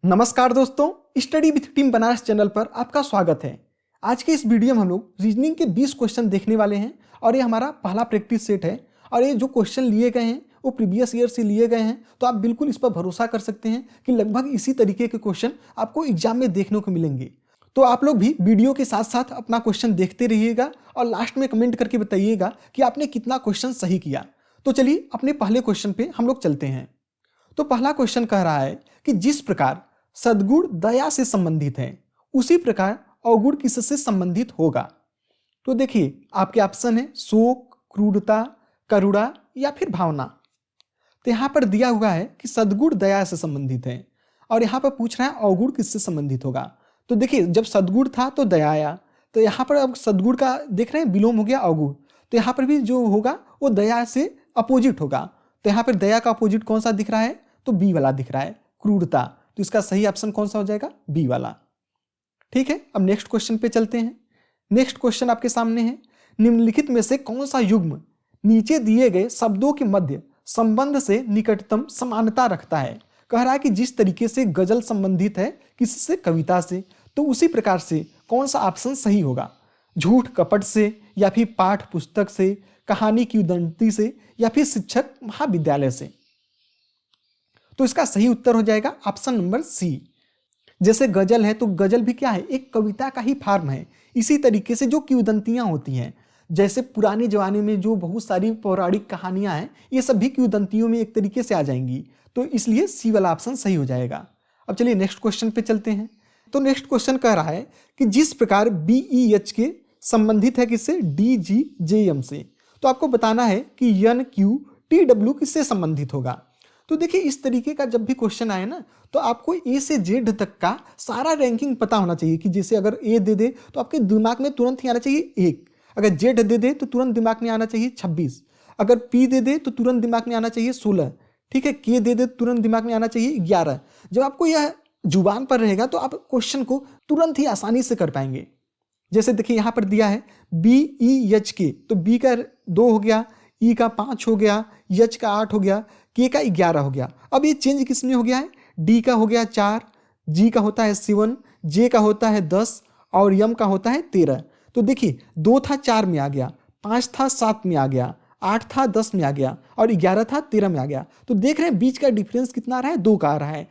नमस्कार दोस्तों, study with team Banaras channel पर आपका स्वागत है। आज के इस वीडियो में हम लोग रीजनिंग के 20 क्वेश्चन देखने वाले हैं और ये हमारा पहला प्रैक्टिस सेट है। और ये जो क्वेश्चन लिए गए हैं वो प्रीवियस ईयर से लिए गए हैं, तो आप बिल्कुल इस पर भरोसा कर सकते हैं कि लगभग इसी तरीके के क्वेश्चन आपको एग्जाम में देखने को मिलेंगे। तो आप लोग भी वीडियो के साथ साथ अपना क्वेश्चन देखते रहिएगा और लास्ट में कमेंट करके बताइएगा कि आपने कितना क्वेश्चन सही किया। तो चलिए अपने पहले क्वेश्चन पे हम लोग चलते हैं। तो पहला क्वेश्चन कह रहा है कि जिस प्रकार सद्गुण दया से संबंधित है उसी प्रकार अवगुण किससे संबंधित होगा। तो देखिए आपके ऑप्शन है शोक, क्रूरता, करुणा या फिर भावना। तो यहाँ पर दिया हुआ है कि सद्गुण दया से संबंधित है और यहाँ पर पूछ रहा है अवगुण किससे संबंधित होगा। तो देखिए जब सद्गुण था तो दया आया, तो यहाँ पर अब सद्गुण का देख रहे हैं विलोम हो गया अवगुण, तो यहाँ पर भी जो होगा वो दया से अपोजिट होगा। तो यहाँ पर दया का अपोजिट कौन सा दिख रहा है, तो बी वाला दिख रहा है, क्रूरता। तो इसका सही ऑप्शन कौन सा हो जाएगा, बी वाला। ठीक है, अब नेक्स्ट क्वेश्चन पे चलते हैं। नेक्स्ट क्वेश्चन आपके सामने है, निम्नलिखित में से कौन सा युग्म नीचे दिए गए शब्दों के मध्य संबंध से निकटतम समानता रखता है। कह रहा है कि जिस तरीके से गजल संबंधित है किससे, कविता से, तो उसी प्रकार से कौन सा ऑप्शन सही होगा, झूठ कपट से या फिर पाठ पुस्तक से, कहानी की उदंती से या फिर शिक्षक महाविद्यालय से। तो इसका सही उत्तर हो जाएगा ऑप्शन नंबर सी। जैसे गजल है तो गजल भी क्या है, एक कविता का ही फॉर्म है। इसी तरीके से जो किंवदंतियां होती हैं, जैसे पुराने जमाने में जो बहुत सारी पौराणिक कहानियां हैं, ये सब भी किंवदंतियों में एक तरीके से आ जाएंगी। तो इसलिए सी वाला ऑप्शन सही हो जाएगा। अब चलिए नेक्स्ट क्वेश्चन पे चलते हैं। तो नेक्स्ट क्वेश्चन कह रहा है कि जिस प्रकार BEH के संबंधित है किससे, DGJM से, तो आपको बताना है कि NQTW किससे संबंधित होगा। तो देखिए इस तरीके का जब भी क्वेश्चन आए ना, तो आपको ए से जेड तक का सारा रैंकिंग पता होना चाहिए। कि जैसे अगर ए दे दे तो आपके दिमाग में तुरंत ही आना चाहिए 1, अगर जेड दे दे तो तुरंत दिमाग में आना चाहिए 26, अगर पी दे दे तो तुरंत दिमाग में आना चाहिए 16, ठीक है, के दे दे तो तुरंत दिमाग में आना चाहिए 11। जब आपको यह जुबान पर रहेगा तो आप क्वेश्चन को तुरंत ही आसानी से कर पाएंगे। जैसे देखिए यहाँ पर दिया है BEH के, तो बी का 2 हो गया, ई का 5 हो गया, एच का 8 हो गया, के का 11 हो गया। अब ये चेंज किसमें हो गया है, डी का हो गया 4, जी का होता है 7, जे का होता है 10 और यम का होता है 13। तो देखिए 2 था 4 में आ गया, 5 था 7 में आ गया, 8 था 10 में आ गया और 11 था 13 में आ गया। तो देख रहे हैं बीच का डिफरेंस कितना आ रहा है, 2 का आ रहा है।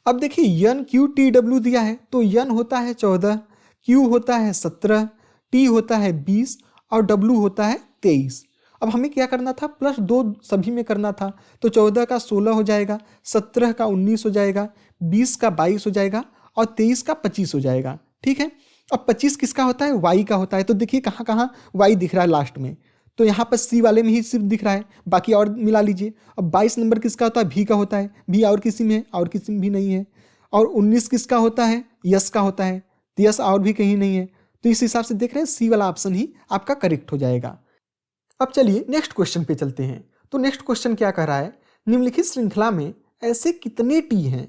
अब देखिए NQTW दिया है, तो N होता है 14, Q होता है 17, T होता है 20 और W होता है 23। अब हमें क्या करना था, +2 सभी में करना था। तो 14 का 16 हो जाएगा, 17 का 19 हो जाएगा, 20 का 22 हो जाएगा और 23 का 25 हो जाएगा। ठीक है, अब 25 किसका होता है, वाई का होता है। तो देखिए कहाँ कहाँ वाई दिख रहा है लास्ट में, तो यहाँ पर सी वाले में ही सिर्फ दिख रहा है, बाकी और मिला लीजिए। अब 22 नंबर किसका होता है, भी का होता है, भी और किसी में है, और किसी में भी नहीं है। और 19 किसका होता है, यस का होता है, तो यस और भी कहीं नहीं है। तो इस हिसाब से देख रहे हैं सी वाला ऑप्शन ही आपका करेक्ट हो जाएगा। अब चलिए नेक्स्ट क्वेश्चन पे चलते हैं। तो नेक्स्ट क्वेश्चन क्या कह रहा है, निम्नलिखित श्रृंखला में ऐसे कितने टी हैं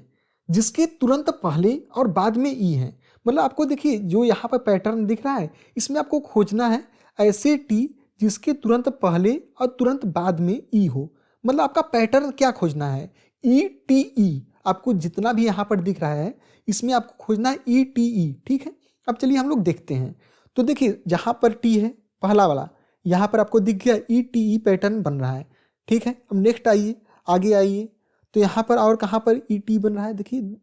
जिसके तुरंत पहले और बाद में ई हैं। मतलब आपको देखिए जो यहाँ पर पैटर्न दिख रहा है, इसमें आपको खोजना है ऐसे टी जिसके तुरंत पहले और तुरंत बाद में ई हो। मतलब आपका पैटर्न क्या खोजना है, ETE। आपको जितना भी यहाँ पर दिख रहा है इसमें आपको खोजना है ETE। ठीक है, अब चलिए हम लोग देखते हैं। तो देखिए जहाँ पर टी है पहला वाला, यहाँ पर आपको दिख गया ETE पैटर्न बन रहा है। ठीक है, अब नेक्स्ट आइए, आगे आइए, तो यहाँ पर और कहाँ पर ET बन रहा है, देखिए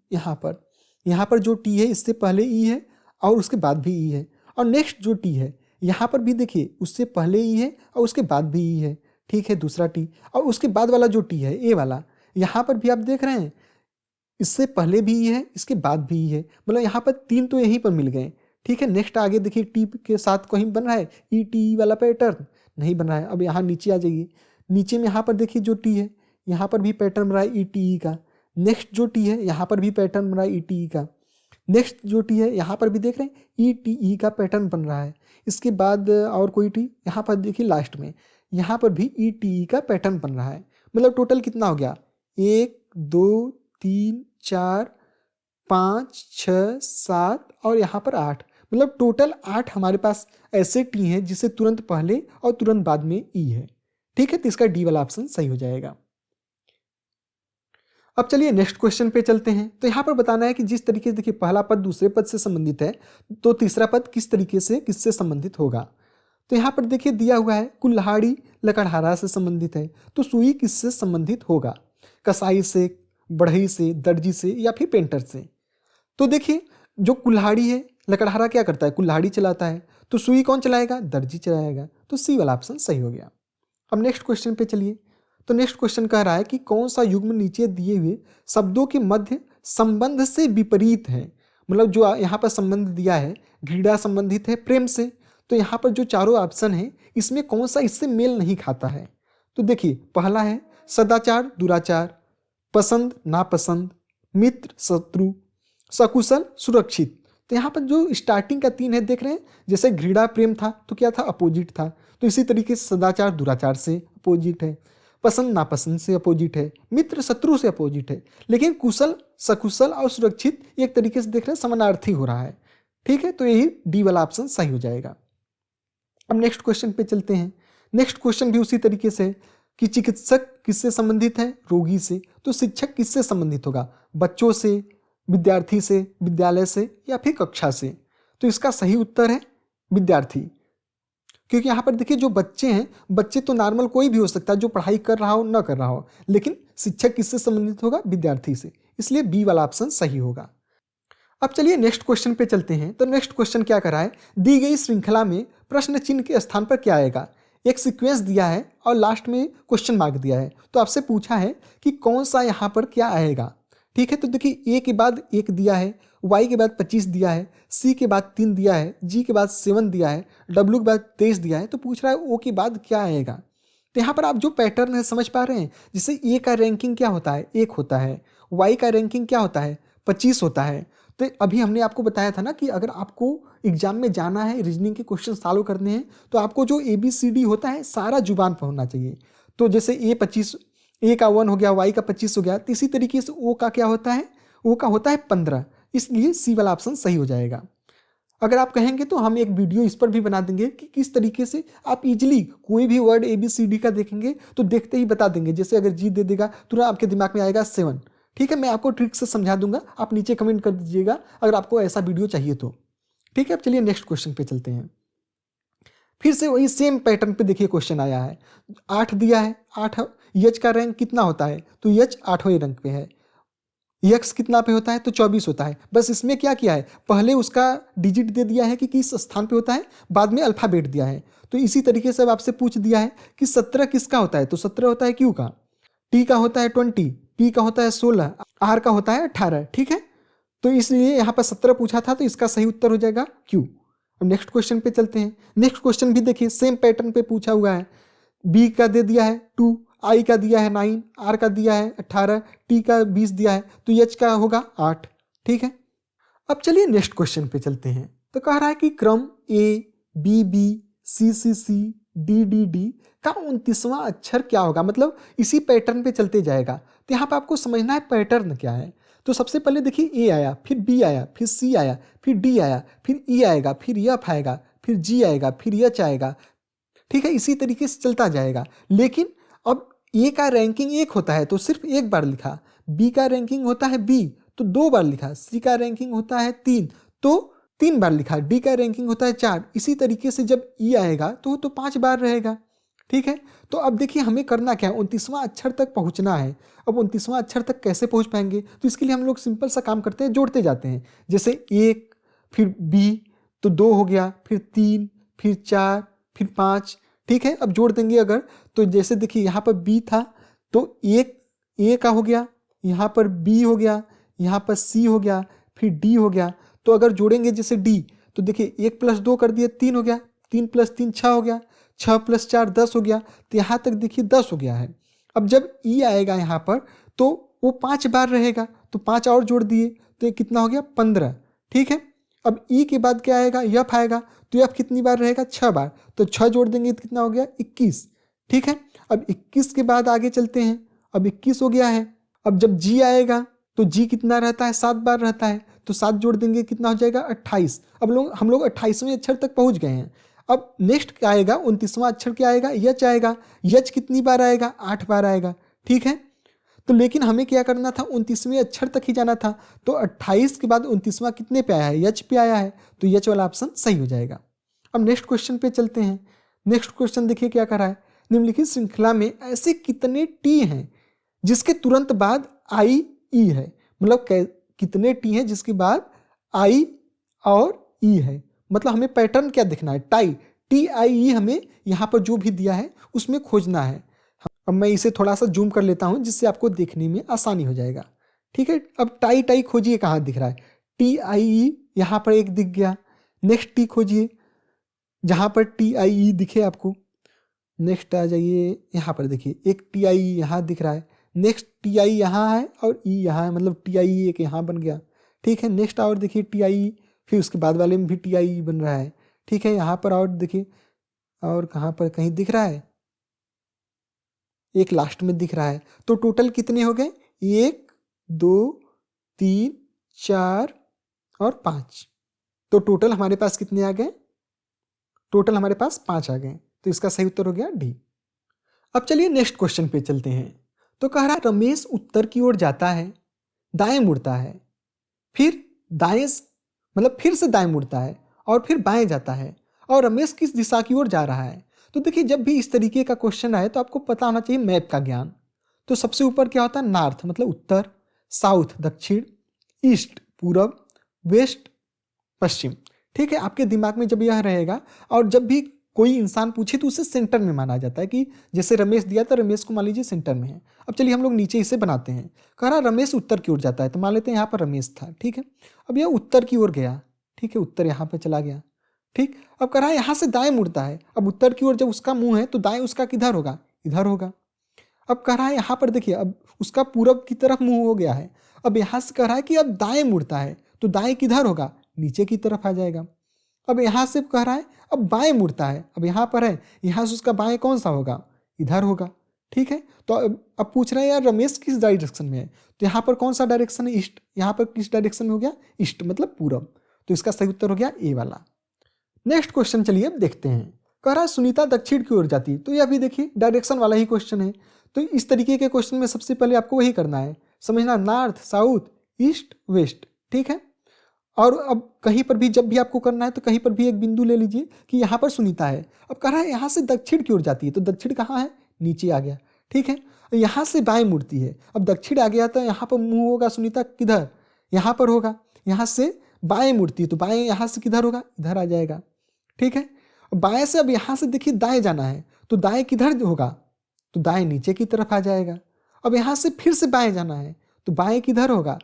यहाँ पर जो टी है इससे पहले ई है और उसके बाद भी ई है। और नेक्स्ट जो टी है यहाँ पर भी देखिए उससे पहले ई है और उसके बाद भी ई है। ठीक है, दूसरा टी, और उसके बाद वाला जो टी है ए वाला, यहाँ पर भी आप देख रहे हैं इससे पहले भी ई है, इसके बाद भी ई है। मतलब यहाँ पर 3 तो यहीं पर मिल गए। ठीक है, नेक्स्ट आगे देखिए टी के साथ कहीं बन रहा है ETE वाला पैटर्न, नहीं बन रहा है। अब यहाँ नीचे आ जाइए, नीचे में यहाँ पर देखिए जो टी है यहाँ पर भी पैटर्न बन रहा है ETE का। नेक्स्ट जो टी है यहाँ पर भी पैटर्न बन रहा है ETE का। नेक्स्ट जो टी है यहाँ पर भी देख रहे हैं ETE का पैटर्न बन रहा है। इसके बाद और कोई टी यहाँ पर देखिए लास्ट में, यहाँ पर भी ETE का पैटर्न बन रहा है। मतलब टोटल कितना हो गया, 1 2 3 4 5 6 7 और यहाँ पर 8। मतलब टोटल 8 हमारे पास ऐसे टी हैं जिसे तुरंत पहले और तुरंत बाद में ई है। ठीक है, तो इसका डी वाला ऑप्शन सही हो जाएगा। अब चलिए नेक्स्ट क्वेश्चन पे चलते हैं। तो यहाँ पर बताना है कि जिस तरीके से देखिए पहला पद दूसरे पद से संबंधित है तो तीसरा पद किस तरीके से किससे संबंधित होगा। तो यहाँ पर देखिए दिया हुआ है कुल्हाड़ी लकड़हारा से संबंधित है, तो सुई किससे संबंधित होगा, कसाई से, बढ़ई से, दर्जी से या फिर पेंटर से। तो देखिए जो कुल्हाड़ी है, लकड़हारा क्या करता है, कुल्हाड़ी चलाता है, तो सुई कौन चलाएगा, दर्जी चलाएगा। तो सी वाला ऑप्शन सही हो गया। अब नेक्स्ट क्वेश्चन पे चलिए। तो नेक्स्ट क्वेश्चन कह रहा है कि कौन सा युग्म नीचे दिए हुए शब्दों के मध्य संबंध से विपरीत है। मतलब जो यहाँ पर संबंध दिया है, घृणा संबंधित है प्रेम से, तो यहाँ पर जो चारों ऑप्शन है इसमें कौन सा इससे मेल नहीं खाता है। तो देखिए पहला है सदाचार दुराचार, पसंद नापसंद, मित्र शत्रु, सकुशल सुरक्षित। तो यहाँ पर जो स्टार्टिंग का 3 है देख रहे हैं, जैसे घृणा प्रेम था तो क्या था, अपोजिट था। तो इसी तरीके से सदाचार दुराचार से अपोजिट है, पसंद नापसंद से अपोजिट है, मित्र शत्रु से अपोजिट है। लेकिन कुशल सकुशल और सुरक्षित एक तरीके से देख रहे हैं समानार्थी हो रहा है। ठीक है, तो यही डी वाला ऑप्शन सही हो जाएगा। अब नेक्स्ट क्वेश्चन पे चलते हैं। नेक्स्ट क्वेश्चन भी उसी तरीके से कि चिकित्सक किससे संबंधित है, रोगी से। तो शिक्षक किससे संबंधित होगा, बच्चों से, विद्यार्थी से, विद्यालय से या फिर कक्षा से। तो इसका सही उत्तर है विद्यार्थी, क्योंकि यहाँ पर देखिए जो बच्चे हैं, बच्चे तो नॉर्मल कोई भी हो सकता है जो पढ़ाई कर रहा हो न कर रहा हो, लेकिन शिक्षक किससे संबंधित होगा, विद्यार्थी से। इसलिए बी वाला ऑप्शन सही होगा। अब चलिए नेक्स्ट क्वेश्चन पे चलते हैं। तो नेक्स्ट क्वेश्चन क्या करा है, दी गई श्रृंखला में प्रश्न चिन्ह के स्थान पर क्या आएगा। एक सीक्वेंस दिया है और लास्ट में क्वेश्चन मार्क दिया है, तो आपसे पूछा है कि कौन सा यहाँ पर क्या आएगा। ठीक है, तो देखिए ए के बाद 1 दिया है, वाई के बाद 25 दिया है, सी के बाद 3 दिया है, जी के बाद 7 दिया है, डब्ल्यू के बाद 23 दिया है। तो पूछ रहा है ओ के बाद क्या आएगा। तो यहाँ पर आप जो पैटर्न है समझ पा रहे हैं, जैसे ए का रैंकिंग क्या होता है, 1 होता है, वाई का रैंकिंग क्या होता है, 25 होता है। तो अभी हमने आपको बताया था ना कि अगर आपको एग्जाम में जाना है, रीजनिंग के क्वेश्चन सॉल्व करने हैं, तो आपको जो ABCD होता है सारा जुबान पर होना चाहिए। तो जैसे ए का 1 हो गया, वाई का 25 हो गया, तो इसी तरीके से ओ का क्या होता है, ओ का होता है 15। इसलिए सी वाला ऑप्शन सही हो जाएगा। अगर आप कहेंगे तो हम एक वीडियो इस पर भी बना देंगे कि किस तरीके से आप इजीली कोई भी वर्ड ABCD का देखेंगे तो देखते ही बता देंगे। जैसे अगर जी दे देगा तुरंत आपके दिमाग में आएगा 7। ठीक है, मैं आपको ट्रिक से समझा दूंगा, आप नीचे कमेंट कर दीजिएगा अगर आपको ऐसा वीडियो चाहिए तो। ठीक है, अब चलिए नेक्स्ट क्वेश्चन पे चलते हैं। फिर से वही सेम पैटर्न पे देखिए क्वेश्चन आया है, 8 दिया है, 8 यच का रैंक कितना होता है, तो यच 8वें रैंक पे है, यक्स कितना पे होता है, तो 24 होता है। बस इसमें क्या किया है, पहले उसका डिजिट दे दिया है कि किस स्थान पे होता है, बाद में अल्फाबेट दिया है। तो इसी तरीके से अब आपसे पूछ दिया है कि 17 किसका होता है, तो 17 होता है क्यू का, टी का होता है 20, पी का होता है 16, आर का होता है 18। ठीक है, तो इसलिए यहाँ पर 17 पूछा था, तो इसका सही उत्तर हो जाएगा क्यू। अब नेक्स्ट क्वेश्चन पे चलते हैं। नेक्स्ट क्वेश्चन भी देखिए सेम पैटर्न पे पूछा हुआ है, बी का दे दिया है 2, आई का दिया है 9, आर का दिया है 18, टी का 20 दिया है, तो एच का होगा 8। ठीक है, अब चलिए नेक्स्ट क्वेश्चन पे चलते हैं। तो कह रहा है कि क्रम ABB CCC DDD का 29वां अक्षर क्या होगा, मतलब इसी पैटर्न पे चलते जाएगा। तो यहाँ पे आपको समझना है पैटर्न क्या है। तो सबसे पहले देखिए ए आया, फिर बी आया, फिर सी आया, फिर डी आया, फिर ई आएगा, फिर एफ आएगा, फिर जी आएगा, फिर एच आएगा। ठीक है, इसी तरीके से चलता जाएगा। लेकिन अब ए का रैंकिंग 1 होता है तो सिर्फ 1 बार लिखा, बी का रैंकिंग होता है बी तो 2 बार लिखा, सी का रैंकिंग होता है 3 तो 3 बार लिखा, डी का रैंकिंग होता है 4। इसी तरीके से जब ई आएगा तो 5 बार रहेगा। ठीक है, तो अब देखिए हमें करना क्या है, 29वां अक्षर तक पहुंचना है। अब 29वां अक्षर तक कैसे पहुंच पाएंगे, तो इसके लिए हम लोग सिंपल सा काम करते हैं, जोड़ते जाते हैं। जैसे 1 फिर बी तो 2 हो गया, फिर 3 फिर 4 फिर 5। ठीक है, अब जोड़ देंगे अगर, तो जैसे देखिए यहाँ पर बी था तो 1 ए का हो गया, यहाँ पर बी हो गया, यहाँ पर सी हो गया, फिर डी हो गया। तो अगर जोड़ेंगे जैसे डी तो देखिए 1 + 2 कर दिए 3 हो गया, 3 + 3 6 हो गया, 6 + 4 10 हो गया। तो यहाँ तक देखिए 10 हो गया है। अब जब ई आएगा यहाँ पर तो वो 5 बार रहेगा, तो 5 और जोड़ दिए तो ये कितना हो गया 15। ठीक है, अब ई के बाद क्या आएगा, यफ आएगा, तो यफ कितनी बार रहेगा 6 बार, तो 6 जोड़ देंगे तो कितना हो गया 21। ठीक है, अब 21 के बाद आगे चलते हैं, अब 21 हो गया है। अब जब जी आएगा तो जी कितना रहता है 7 बार रहता है, तो 7 जोड़ देंगे कितना हो जाएगा 28। अब हम लोग 28वें अक्षर तक पहुंच गए हैं। अब नेक्स्ट क्या आएगा, 29वां अक्षर क्या आएगा, यच आएगा। यच कितनी बार आएगा 8 बार आएगा। ठीक है, तो लेकिन हमें क्या करना था, 29वें अक्षर तक ही जाना था। तो 28 के बाद 29वां कितने पे आया है, यच पे आया है, तो यच वाला ऑप्शन सही हो जाएगा। अब नेक्स्ट क्वेश्चन पे चलते हैं। नेक्स्ट क्वेश्चन देखिए क्या कर रहा है, निम्नलिखित श्रृंखला में ऐसे कितने टी हैं जिसके तुरंत बाद आई ई है। मतलब कितने टी हैं जिसके बाद आई और ई है, मतलब हमें पैटर्न क्या दिखना है, टाई टी आई ई हमें यहाँ पर जो भी दिया है उसमें खोजना है। अब मैं इसे थोड़ा सा जूम कर लेता हूँ जिससे आपको देखने में आसानी हो जाएगा। ठीक है, अब टाई टाई खोजिए, कहाँ दिख रहा है, टी आई ई यहाँ पर एक दिख गया। नेक्स्ट टी खोजिए जहाँ पर टी आई ई दिखे आपको। नेक्स्ट आ जाइए, यहाँ पर देखिए एक टी आई ई यहाँ दिख रहा है। नेक्स्ट टी आई यहाँ है और ई यहाँ है, मतलब टी आई एक यहाँ बन गया। ठीक है, नेक्स्ट और देखिए टी आई, फिर उसके बाद वाले में भी टी आई बन रहा है। ठीक है, यहाँ पर और देखिए, और कहाँ पर कहीं दिख रहा है, एक लास्ट में दिख रहा है। तो टोटल कितने हो गए, 1 2 3 4 और 5। तो टोटल हमारे पास कितने आ गए, टोटल हमारे पास 5 आ गए। तो इसका सही उत्तर हो गया डी। अब चलिए नेक्स्ट क्वेश्चन पे चलते हैं। तो कह रहा है रमेश उत्तर की ओर जाता है, दाएं मुड़ता है, फिर दाएं मतलब फिर से दाएं मुड़ता है और फिर बाएं जाता है, और रमेश किस दिशा की ओर जा रहा है। तो देखिए जब भी इस तरीके का क्वेश्चन आए तो आपको पता होना चाहिए मैप का ज्ञान। तो सबसे ऊपर क्या होता है, नॉर्थ मतलब उत्तर, साउथ दक्षिण, ईस्ट पूरब, वेस्ट पश्चिम। ठीक है, आपके दिमाग में जब यह रहेगा, और जब भी कोई इंसान पूछे तो उसे सेंटर में माना जाता है, कि जैसे रमेश दिया तो रमेश को मान लीजिए सेंटर में है। अब चलिए हम लोग नीचे इसे बनाते हैं। कह रहा रमेश उत्तर की ओर जाता है, तो मान लेते हैं यहाँ पर रमेश था। ठीक है, अब यह उत्तर की ओर गया। ठीक है, उत्तर यहाँ पे चला गया। ठीक, अब कह रहा है यहाँ से दाएं मुड़ता है। अब उत्तर की ओर जब उसका मुंह है तो दाएं उसका किधर होगा, इधर होगा। अब कह रहा है यहाँ पर देखिए, अब उसका पूरब की तरफ मुंह हो गया है। अब यहाँ से कह रहा है कि अब दाएं मुड़ता है, तो दाएं किधर होगा, नीचे की तरफ आ जाएगा। अब यहाँ से कह रहा है अब बाएं मुड़ता है, अब यहाँ पर है, यहाँ से उसका बाएं कौन सा होगा, इधर होगा। ठीक है, तो अब पूछ रहे हैं यार रमेश किस डायरेक्शन में है, तो यहाँ पर कौन सा डायरेक्शन है, ईस्ट। यहाँ पर किस डायरेक्शन में हो गया, ईस्ट मतलब पूरब। तो इसका सही उत्तर हो गया ए वाला। नेक्स्ट क्वेश्चन चलिए अब देखते हैं। कह रहा है सुनीता दक्षिण की ओर जाती है, तो यह भी देखिए डायरेक्शन वाला ही क्वेश्चन है। तो इस तरीके के क्वेश्चन में सबसे पहले आपको वही करना है, समझना, नॉर्थ साउथ ईस्ट वेस्ट। ठीक है, और अब कहीं पर भी जब भी आपको करना है तो कहीं पर भी एक बिंदु ले लीजिए कि यहाँ पर सुनीता है। अब कह रहा है यहाँ से दक्षिण की ओर जाती है, तो दक्षिण कहाँ है, नीचे आ गया। ठीक है, यहाँ से बाएं मुड़ती है, अब दक्षिण आ गया तो यहाँ पर मुंह होगा सुनीता किधर, यहाँ पर होगा। यहाँ से बाएं मुड़ती है तो बाएं यहाँ से किधर होगा, इधर आ जाएगा। ठीक है, बाएं से अब यहाँ से देखिए दाएं जाना है, तो दाएं किधर होगा, तो दाएं नीचे की तरफ आ जाएगा। अब यहाँ से फिर से बाएं जाना है, तो बाएं किधर होगा,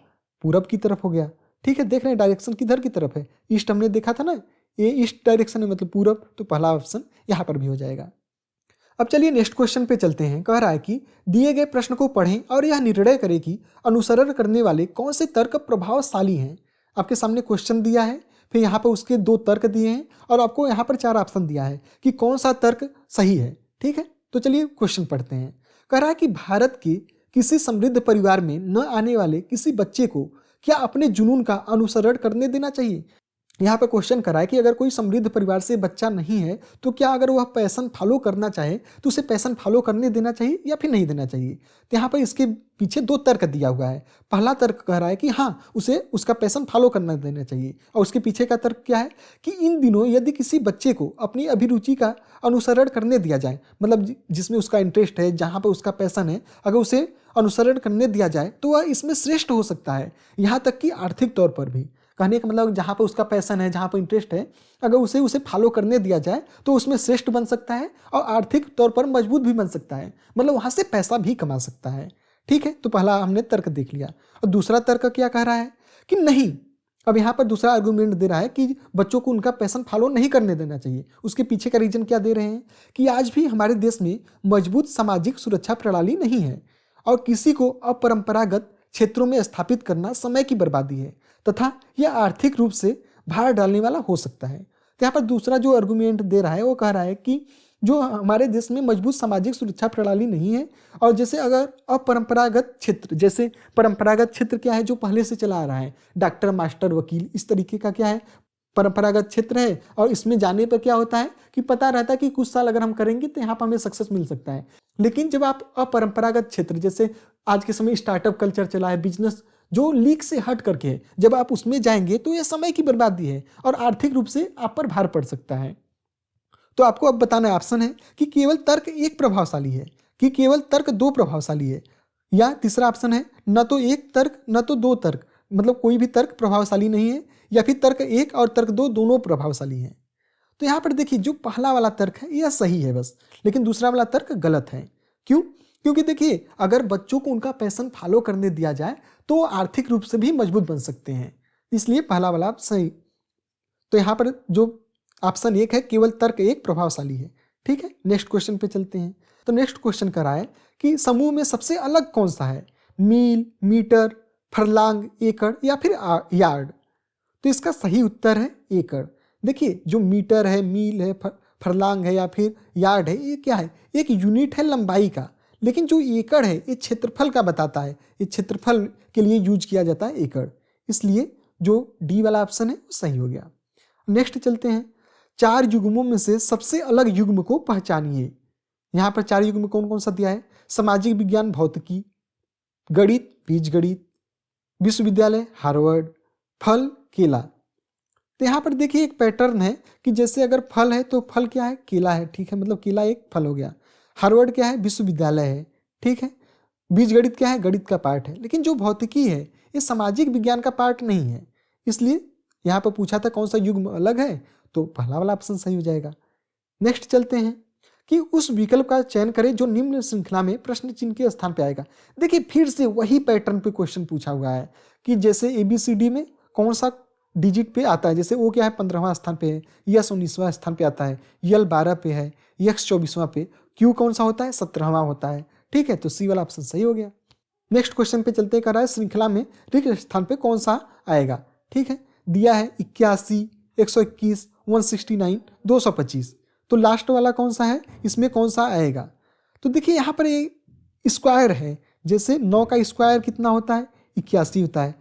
पूरब की तरफ हो गया। ठीक है, देख रहे हैं डायरेक्शन किधर की तरफ है, ईस्ट हमने देखा था ना, ये ईस्ट डायरेक्शन है मतलब पूरब, तो पहला ऑप्शन यहाँ पर भी हो जाएगा। अब चलिए नेक्स्ट क्वेश्चन पे चलते हैं। कह रहा है कि दिए गए प्रश्न को पढ़ें और यह निर्णय करें कि अनुसरण करने वाले कौन से तर्क प्रभावशाली हैं। आपके सामने क्वेश्चन दिया है, फिर यहाँ पर उसके 2 तर्क दिए हैं, और आपको यहाँ पर 4 ऑप्शन दिया है कि कौन सा तर्क सही है। ठीक है, तो चलिए क्वेश्चन पढ़ते हैं। कह रहा है कि भारत के किसी समृद्ध परिवार में न आने वाले किसी बच्चे को क्या अपने जुनून का अनुसरण करने देना चाहिए। यहाँ पर क्वेश्चन करा है कि अगर कोई समृद्ध परिवार से बच्चा नहीं है तो क्या अगर वह पैशन फॉलो करना चाहे तो उसे पैशन फॉलो करने देना चाहिए या फिर नहीं देना चाहिए। तो यहाँ पर इसके पीछे 2 तर्क दिया हुआ है। पहला तर्क कह रहा है कि हाँ उसे उसका पैशन फॉलो करना देना चाहिए, और उसके पीछे का तर्क क्या है कि इन दिनों यदि किसी बच्चे को अपनी अभिरुचि का अनुसरण करने दिया जाए, मतलब जिसमें उसका इंटरेस्ट है, जहाँ पर उसका पैशन है, अगर उसे अनुसरण करने दिया जाए तो वह इसमें श्रेष्ठ हो सकता है, यहाँ तक कि आर्थिक तौर पर भी। कहने का मतलब जहाँ पर उसका पैशन है, जहाँ पर इंटरेस्ट है, अगर उसे फॉलो करने दिया जाए तो उसमें श्रेष्ठ बन सकता है और आर्थिक तौर पर मजबूत भी बन सकता है, मतलब वहाँ से पैसा भी कमा सकता है। ठीक है, तो पहला हमने तर्क देख लिया। और दूसरा तर्क क्या कह रहा है कि नहीं, अब यहाँ पर दूसरा आर्गूमेंट दे रहा है कि बच्चों को उनका पैशन फॉलो नहीं करने देना चाहिए। उसके पीछे का रीजन क्या दे रहे हैं कि आज भी हमारे देश में मजबूत सामाजिक सुरक्षा प्रणाली नहीं है और किसी को अपरंपरागत क्षेत्रों में स्थापित करना समय की बर्बादी है तथा यह आर्थिक रूप से भार डालने वाला हो सकता है। तो यहाँ पर दूसरा जो आर्गूमेंट दे रहा है वो कह रहा है कि जो हमारे देश में मजबूत सामाजिक सुरक्षा प्रणाली नहीं है, और जैसे अगर अपरंपरागत क्षेत्र, जैसे परंपरागत क्षेत्र क्या है जो पहले से चला आ रहा है, डॉक्टर मास्टर वकील, इस तरीके का क्या है परंपरागत क्षेत्र है, और इसमें जाने पर क्या होता है कि पता रहता है कि कुछ साल अगर हम करेंगे तो यहाँ पर हमें सक्सेस मिल सकता है। लेकिन जब आप अपरंपरागत क्षेत्र, जैसे आज के समय स्टार्टअप कल्चर चला है, बिजनेस जो लीक से हट करके है, जब आप उसमें जाएंगे तो यह समय की बर्बादी है और आर्थिक रूप से आप पर भार पड़ सकता है। तो आपको अब बताना ऑप्शन है कि केवल तर्क एक प्रभावशाली है, कि केवल तर्क दो प्रभावशाली है, या तीसरा ऑप्शन है न तो एक तर्क न तो दो तर्क, मतलब कोई भी तर्क प्रभावशाली नहीं है, या फिर तर्क एक और तर्क दो दोनों प्रभावशाली हैं। तो यहाँ पर देखिए जो पहला वाला तर्क है यह सही है बस, लेकिन दूसरा वाला तर्क गलत है। क्यों? क्योंकि देखिए अगर बच्चों को उनका पैशन फॉलो करने दिया जाए तो आर्थिक रूप से भी मजबूत बन सकते हैं, इसलिए पहला वाला सही। तो यहाँ पर जो ऑप्शन एक है केवल तर्क एक प्रभावशाली है। ठीक है, नेक्स्ट क्वेश्चन पे चलते हैं। तो नेक्स्ट क्वेश्चन कह रहा है कि समूह में सबसे अलग कौन सा है, मील, मीटर, फरलांग, एकड़ या फिर यार्ड। तो इसका सही उत्तर है एकड़। देखिए जो मीटर है, मील है, फरलांग है या फिर यार्ड है, ये क्या है, एक यूनिट है लंबाई का, लेकिन जो एकड़ है ये क्षेत्रफल का बताता है, ये क्षेत्रफल के लिए यूज किया जाता है एकड़, इसलिए जो डी वाला ऑप्शन है वो सही हो गया। नेक्स्ट चलते हैं, चार युग्मों में से सबसे अलग युग्म को पहचानिए। यहाँ पर चार युग्म कौन कौन सा दिया है, सामाजिक विज्ञान भौतिकी, गणित बीजगणित, विश्वविद्यालय हार्वर्ड, फल केला। तो यहाँ पर देखिए एक पैटर्न है कि जैसे अगर फल है तो फल क्या है, केला है, ठीक है, मतलब केला एक फल हो गया। हार्वर्ड क्या है, विश्वविद्यालय है, ठीक है। बीजगणित क्या है, गणित का पार्ट है। लेकिन जो भौतिकी है ये सामाजिक विज्ञान का पार्ट नहीं है, इसलिए यहाँ पर पूछा था कौन सा युग्म अलग है, तो पहला वाला ऑप्शन सही हो जाएगा। नेक्स्ट चलते हैं कि उस विकल्प का चयन करें जो निम्न श्रृंखला में प्रश्न चिन्ह के स्थान पे आएगा। देखिए फिर से वही पैटर्न पे क्वेश्चन पूछा हुआ है कि जैसे ABCD में कौन सा डिजिट पे आता है, जैसे वो क्या है 15वां स्थान पे है, यस 19वां स्थान पे आता है, यल 12 पे है, यक्स 24वां पे, क्यू कौन सा होता है 17वां होता है। ठीक है, तो सी वाला ऑप्शन सही हो गया। नेक्स्ट क्वेश्चन पे चलते कर रहा है श्रृंखला में रिक्त स्थान पे कौन सा आएगा। ठीक है, दिया है 81, 121, 169, 225, तो लास्ट वाला कौन सा है, इसमें कौन सा आएगा। तो देखिए यहाँ पर एक स्क्वायर है, जैसे 9 का स्क्वायर कितना होता है 81 होता है,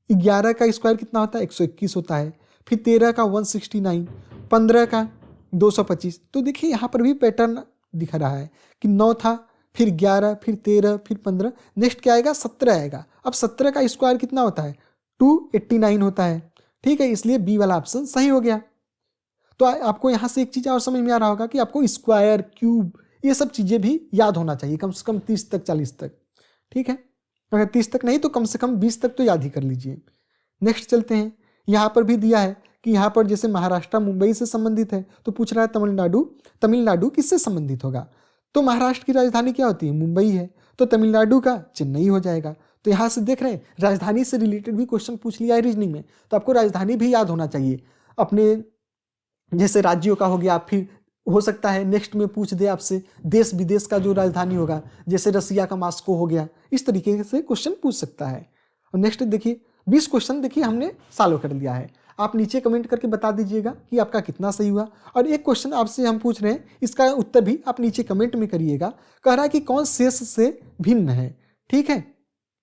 11 का स्क्वायर कितना होता है 121 होता है, फिर 13 का 169, 15 का 225। तो देखिए यहाँ पर भी पैटर्न दिख रहा है कि 9 था, फिर 11, फिर 13, फिर 15, नेक्स्ट क्या आएगा 17 आएगा। अब 17 का स्क्वायर कितना होता है 289 होता है। ठीक है, इसलिए बी वाला ऑप्शन सही हो गया। तो आपको यहाँ से एक चीज़ और समझ में आ रहा होगा कि आपको स्क्वायर, क्यूब, ये सब चीज़ें भी याद होना चाहिए, कम से कम 30 तक 40 तक। ठीक है, अगर 30 तक नहीं तो कम से कम 20 तक तो याद ही कर लीजिए। नेक्स्ट चलते हैं, यहाँ पर भी दिया है कि यहाँ पर जैसे महाराष्ट्र मुंबई से संबंधित है, तो पूछ रहा है तमिलनाडु किससे संबंधित होगा। तो महाराष्ट्र की राजधानी क्या होती है, मुंबई है, तो तमिलनाडु का चेन्नई हो जाएगा। तो यहाँ से देख रहे हैं राजधानी से रिलेटेड भी क्वेश्चन पूछ लिया है रीजनिंग में, तो आपको राजधानी भी याद होना चाहिए। अपने जैसे राज्यों का हो गया, फिर हो सकता है नेक्स्ट में पूछ दे आपसे देश विदेश का जो राजधानी होगा, जैसे रसिया का मास्को हो गया, इस तरीके से क्वेश्चन पूछ सकता है। और नेक्स्ट देखिए 20 क्वेश्चन देखिए हमने सॉल्व कर लिया है। आप नीचे कमेंट करके बता दीजिएगा कि आपका कितना सही हुआ। और एक क्वेश्चन आपसे हम पूछ रहे हैं, इसका उत्तर भी आप नीचे कमेंट में करिएगा। कह रहा है कि कौन शेष से भिन्न है। ठीक है,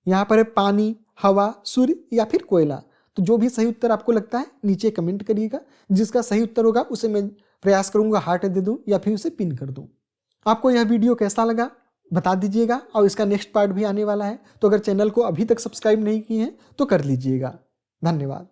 यहाँ पर है पानी, हवा, सूर्य या फिर कोयला। तो जो भी सही उत्तर आपको लगता है नीचे कमेंट करिएगा, जिसका सही उत्तर होगा उसे मैं प्रयास करूंगा हार्ट दे दूं या फिर उसे पिन कर दूं। आपको यह वीडियो कैसा लगा बता दीजिएगा, और इसका नेक्स्ट पार्ट भी आने वाला है, तो अगर चैनल को अभी तक सब्सक्राइब नहीं किए हैं तो कर लीजिएगा। धन्यवाद।